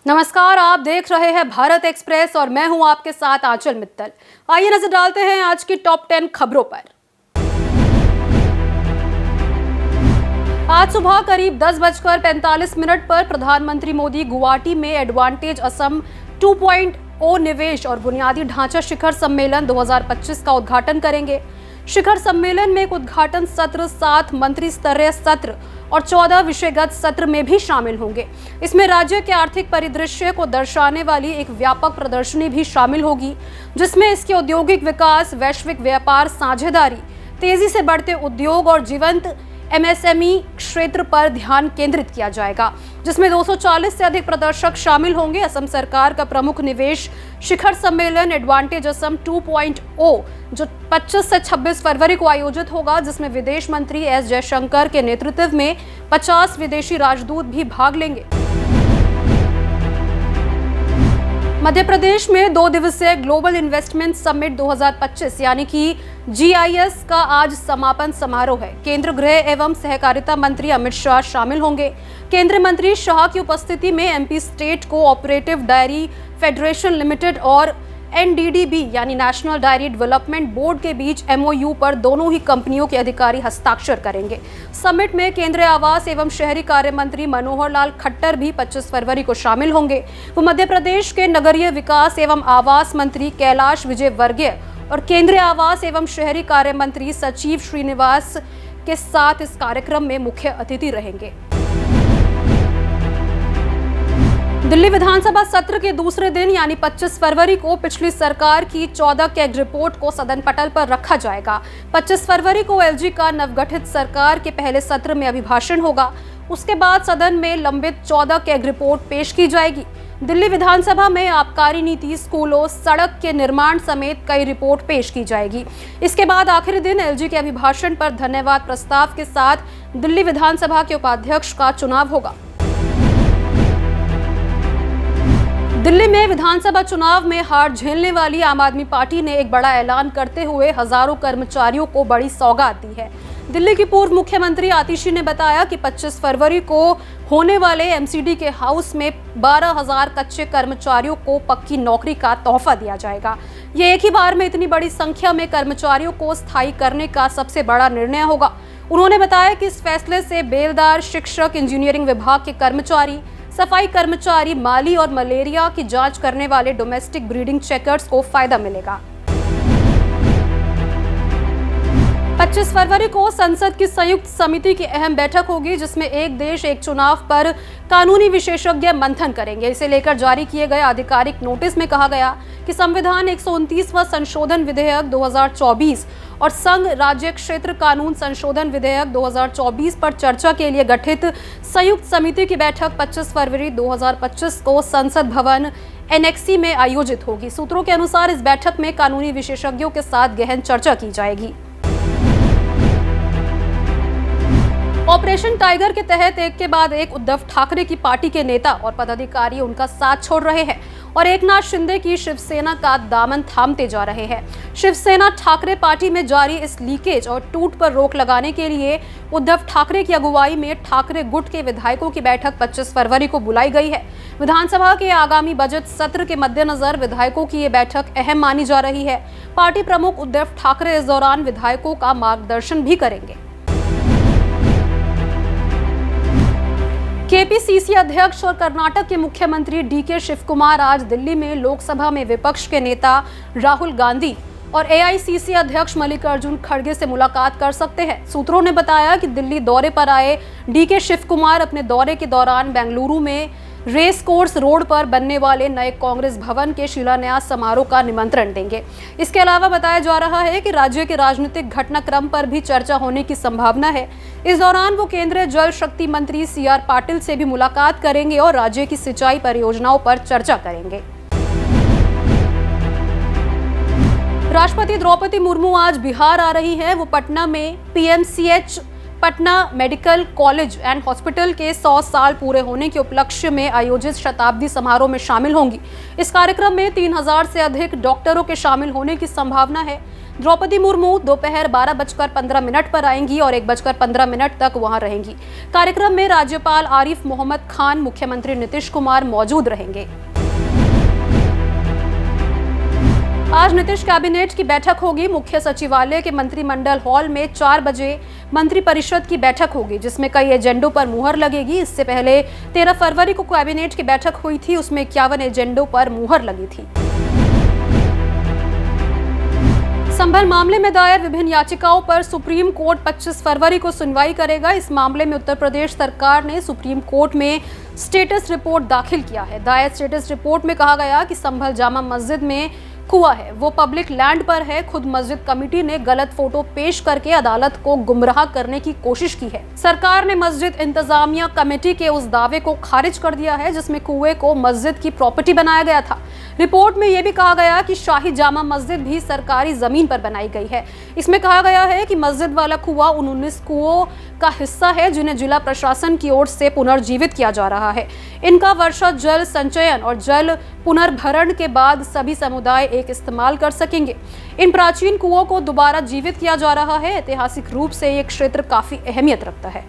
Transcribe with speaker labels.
Speaker 1: नमस्कार, आप देख रहे हैं भारत एक्सप्रेस और मैं हूं आपके साथ आंचल मित्तल। आइए नजर डालते हैं आज की टॉप 10 खबरों पर। आज सुबह करीब 10:45 पर प्रधानमंत्री मोदी गुवाहाटी में एडवांटेज असम 2.0 निवेश और बुनियादी ढांचा शिखर सम्मेलन 2025 का उद्घाटन करेंगे। शिखर सम्मेलन में एक उद्घाटन सत्र, 7 मंत्री स्तरीय सत्र और 14 विषयगत सत्र में भी शामिल होंगे। इसमें राज्य के आर्थिक परिदृश्य को दर्शाने वाली एक व्यापक प्रदर्शनी भी शामिल होगी, जिसमें इसके औद्योगिक विकास, वैश्विक व्यापार साझेदारी, तेजी से बढ़ते उद्योग और जीवंत एमएसएमई क्षेत्र पर ध्यान केंद्रित किया जाएगा, जिसमें 240 से अधिक प्रदर्शक शामिल होंगे। असम सरकार का प्रमुख निवेश शिखर सम्मेलन एडवांटेज असम 2.0 जो 25 से 26 फरवरी को आयोजित होगा, जिसमें विदेश मंत्री एस जयशंकर के नेतृत्व में 50 विदेशी राजदूत भी भाग लेंगे। मध्य प्रदेश में 2 दिवसीय ग्लोबल इन्वेस्टमेंट समिट 2025 यानी कि GIS का आज समापन समारोह है। केंद्रीय गृह एवं सहकारिता मंत्री अमित शाह शामिल होंगे। केंद्रीय मंत्री शाह की उपस्थिति में MP state cooperative diary federation limited और NDDB यानी नेशनल डायरी डेवलपमेंट बोर्ड के बीच MOU पर दोनों ही कंपनियों के अधिकारी हस्ताक्षर करेंगे। समिट में केंद्रीय आवास एवं शहरी कार्य मंत्री मनोहर लाल खट्टर भी 25 फरवरी को शामिल होंगे। वो मध्य प्रदेश के नगरीय विकास एवं आवास मंत्री कैलाश विजयवर्गीय और केंद्रीय आवास एवं शहरी कार्य मंत्री सचिव श्रीनिवास के साथ इस कार्यक्रम में मुख्य अतिथि रहेंगे। दिल्ली विधानसभा सत्र के दूसरे दिन यानी 25 फरवरी को पिछली सरकार की 14 कैग रिपोर्ट को सदन पटल पर रखा जाएगा। 25 फरवरी को LG का नवगठित सरकार के पहले सत्र में अभिभाषण होगा। उसके बाद सदन में लंबित 14 कैग रिपोर्ट पेश की जाएगी। दिल्ली विधानसभा में आबकारी नीति, स्कूलों, सड़क के निर्माण समेत कई रिपोर्ट पेश की जाएगी। इसके बाद आखिरी दिन LG के अभिभाषण पर धन्यवाद प्रस्ताव के साथ दिल्ली विधानसभा के उपाध्यक्ष का चुनाव होगा। दिल्ली में विधानसभा चुनाव में हार झेलने वाली आम आदमी पार्टी ने एक बड़ा ऐलान करते हुए हजारों कर्मचारियों को बड़ी सौगात दी है। दिल्ली की पूर्व मुख्यमंत्री आतिशी ने बताया कि 25 फरवरी को होने वाले MCD के हाउस में 12,000 कच्चे कर्मचारियों को पक्की नौकरी का तोहफा दिया जाएगा। ये एक ही बार में इतनी बड़ी संख्या में कर्मचारियों को स्थायी करने का सबसे बड़ा निर्णय होगा। उन्होंने बताया कि इस फैसले से बेलदार, शिक्षक, इंजीनियरिंग विभाग के कर्मचारी, सफाई कर्मचारी, माली और मलेरिया की जांच करने वाले डोमेस्टिक ब्रीडिंग चेकर्स को फायदा मिलेगा। 25 फरवरी को संसद की संयुक्त समिति की अहम बैठक होगी, जिसमें एक देश एक चुनाव पर कानूनी विशेषज्ञ मंथन करेंगे। इसे लेकर जारी किए गए आधिकारिक नोटिस में कहा गया कि संविधान 129वां संशोधन विधेयक 2024 और संघ राज्य क्षेत्र कानून संशोधन विधेयक 2024 पर चर्चा के लिए गठित संयुक्त समिति की बैठक 25 फरवरी 2025 को संसद भवन NXC में आयोजित होगी। सूत्रों के अनुसार इस बैठक में कानूनी विशेषज्ञों के साथ गहन चर्चा की जाएगी। ऑपरेशन टाइगर के तहत एक के बाद एक उद्धव ठाकरे की पार्टी के नेता और पदाधिकारी उनका साथ छोड़ रहे हैं और एकनाथ शिंदे की शिवसेना का दामन थामते जा रहे हैं। शिवसेना ठाकरे पार्टी में जारी इस लीकेज और टूट पर रोक लगाने के लिए उद्धव ठाकरे की अगुवाई में ठाकरे गुट के विधायकों की बैठक 25 फरवरी को बुलाई गई है। विधानसभा के आगामी बजट सत्र के मद्देनजर विधायकों की ये बैठक अहम मानी जा रही है। पार्टी प्रमुख उद्धव ठाकरे इस दौरान विधायकों का मार्गदर्शन भी करेंगे। KPCC अध्यक्ष और कर्नाटक के मुख्यमंत्री DK शिवकुमार आज दिल्ली में लोकसभा में विपक्ष के नेता राहुल गांधी और AICC अध्यक्ष मल्लिकार्जुन खड़गे से मुलाकात कर सकते हैं। सूत्रों ने बताया कि दिल्ली दौरे पर आए DK शिवकुमार अपने दौरे के दौरान बेंगलुरु में रेस कोर्स रोड पर बनने वाले नए कांग्रेस भवन के शिलान्यास समारोह का निमंत्रण देंगे। इसके अलावा बताया जा रहा है कि राज्य के राजनीतिक घटनाक्रम पर भी चर्चा होने की संभावना है। इस दौरान वो केंद्रीय जल शक्ति मंत्री CR पाटिल से भी मुलाकात करेंगे और राज्य की सिंचाई परियोजनाओं पर चर्चा करेंगे। राष्ट्रपति द्रौपदी मुर्मू आज बिहार आ रही हैं। वो पटना में PMCH Patna medical college and hospital के 100 साल पूरे होने के उपलक्ष्य में आयोजित शताब्दी समारोह में शामिल होंगी। इस कार्यक्रम में 3000 से अधिक डॉक्टरों के शामिल होने की संभावना है। द्रौपदी मुर्मू दोपहर 12:15 पर आएंगी और 1:15 तक वहां रहेंगी। कार्यक्रम में राज्यपाल आरिफ मोहम्मद खान, मुख्यमंत्री नीतीश कुमार मौजूद रहेंगे। आज नीतीश कैबिनेट की बैठक होगी। मुख्य सचिवालय के मंत्रिमंडल हॉल में 4 बजे मंत्रिपरिषद की बैठक होगी, जिसमें कई एजेंडों पर मुहर लगेगी। इससे पहले 13 फरवरी को कैबिनेट की बैठक हुई थी, उसमें 51 एजेंडों पर मुहर लगी थी। संभल मामले में दायर विभिन्न याचिकाओं पर सुप्रीम कोर्ट 25 फरवरी को सुनवाई करेगा। इस मामले में उत्तर प्रदेश सरकार ने सुप्रीम कोर्ट में स्टेटस रिपोर्ट दाखिल किया है। दायर स्टेटस रिपोर्ट में कहा गया कि संभल जामा मस्जिद में कुआं है, वो पब्लिक लैंड पर है। खुद मस्जिद कमेटी ने गलत फोटो पेश करके अदालत को गुमराह करने की कोशिश की है। सरकार ने मस्जिद इंतजामिया कमेटी के उस दावे को खारिज कर दिया है जिसमें कुएं को मस्जिद की प्रॉपर्टी बनाया गया था। रिपोर्ट में यह भी कहा गया कि शाही जामा मस्जिद भी सरकारी जमीन पर बनाई गई है। इसमें कहा गया है कि मस्जिद वाला कुआं उन 19 कुओं का हिस्सा है जिन्हें जिला प्रशासन की ओर से पुनर्जीवित किया जा रहा है। इनका वर्षा जल संचयन और जल पुनर्भरण के बाद सभी समुदाय एक इस्तेमाल कर सकेंगे। इन प्राचीन कुओं को दोबारा जीवित किया जा रहा है। ऐतिहासिक रूप से ये क्षेत्र काफी अहमियत रखता है।